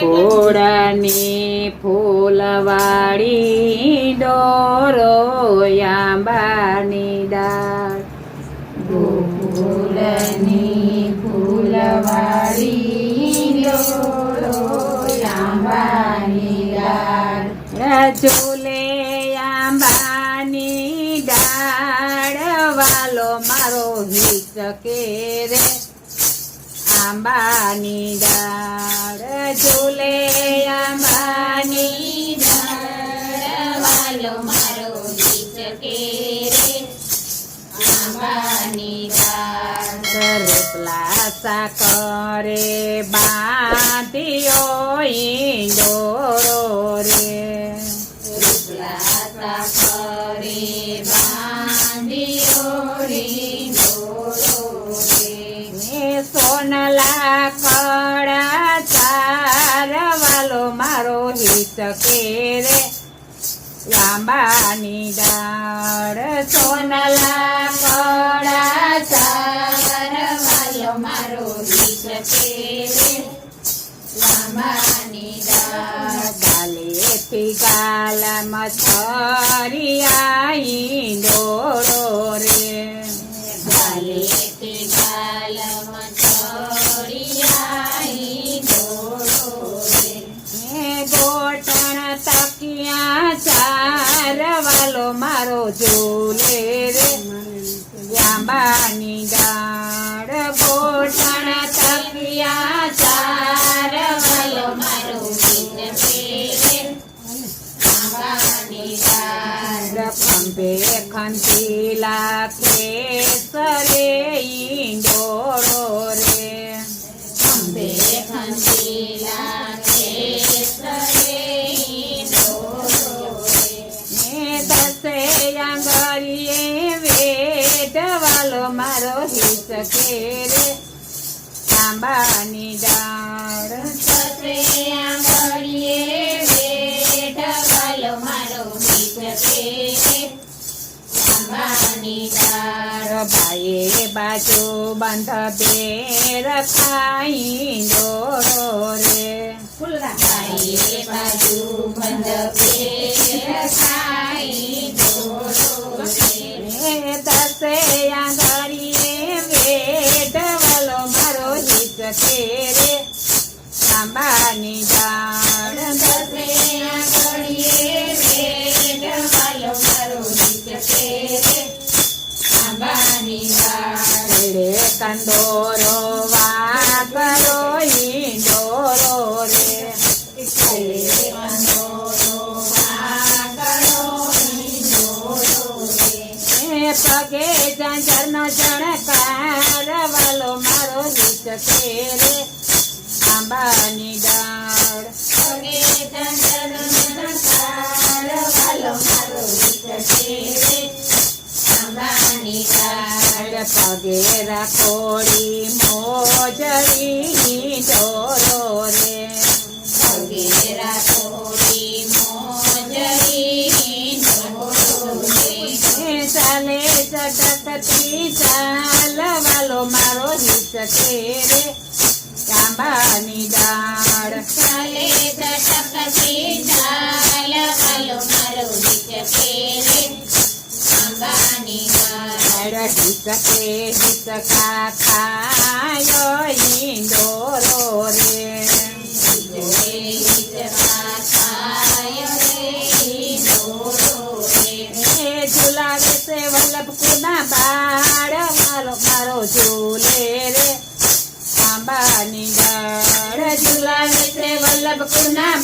ગોકુળની ફૂલવાળી ડોરો આંબાની ડાળ ગોકુળની ફૂલવાળી ડોરો આંબાની ડાળ ઝૂલે આંબાની ડાળ વાલો મારો હિચકે રે આંબાની ડાળ ઝૂલે આંબાની ડાળ વાલો મારો હિચકે રે આંબાની ડાળ રોટલા સાકરે બાંધ્યો ઈંડોરો રે રોટલા સાકરે બાંધ્યો ઈંડોરો રે સોનલા કડા ચાર વાલો મારો હિચકે રે આંબાની ડાળ સોનલા કડા ચાર વાલો મારો હિચકે રે આંબાની ડાળ ગાલેથી ગાલ મથરિયા ઈંડોરો રે ગાલેથી ગાલ મથરિયા ઈંડોરો રે ગોટણ તકિયા ચાર વાલો મારો ઝૂલે રે આંબાની ડાળ ગોટણ તકિયા ચાર વાલો મારો હિચકે રે આંબાની ડાળ ખંભે ખંતીલા કેસરે ઈંડોરો રે ખંભે ખંતીલા કેસરે ઈંડોરો રે દસે આંગળીએ વેદ વાલો મારો હિચકે રે આંબાની ડાળ દસે આંગળીએ વેદ વાલો મારો હિચકે રે આંબાની ડાળ બાએ બાજુ બંધ બેર ખાઈ ડોરો રે બાઈએ બાજુ બંધ પેર ખાઈ ડોરો રે દસે આંગળીએ વેદ વાલો મારો હિચકે રે આંબાની ડાળ દસે આંગળીએ વેદ વાલો મારો હિચકે રે આંબાની ડાળ રે કંદોરો વાકરો ઈંડોરો રે પગે ઝંઝરનો જણકાર વાલો મારો હિચકે રે આંબાની ડાળ પગે ઝંઝરનો વાલો મારો હિચકે રે આંબાની ડાળ પગે રાખોડી મોજરી ડોરો રે પગે રાખોડી મોજરી ડોરો રે ચાલે ચટકતી ચાલ વાલો મારો હિચકે રે આંબાની ડાળ ચાલે ચટકતી ચાલ વાલો મારો હિચકે રે આંબાની ડાળ હિચકા ખાયો ઈંડોરો રે ઝુલાવે છે વલ્લભ કુના બાળ મારો મારો ઝૂલે રે આંબાની ડાળ ઝુલાવે છે વલ્લભ કુના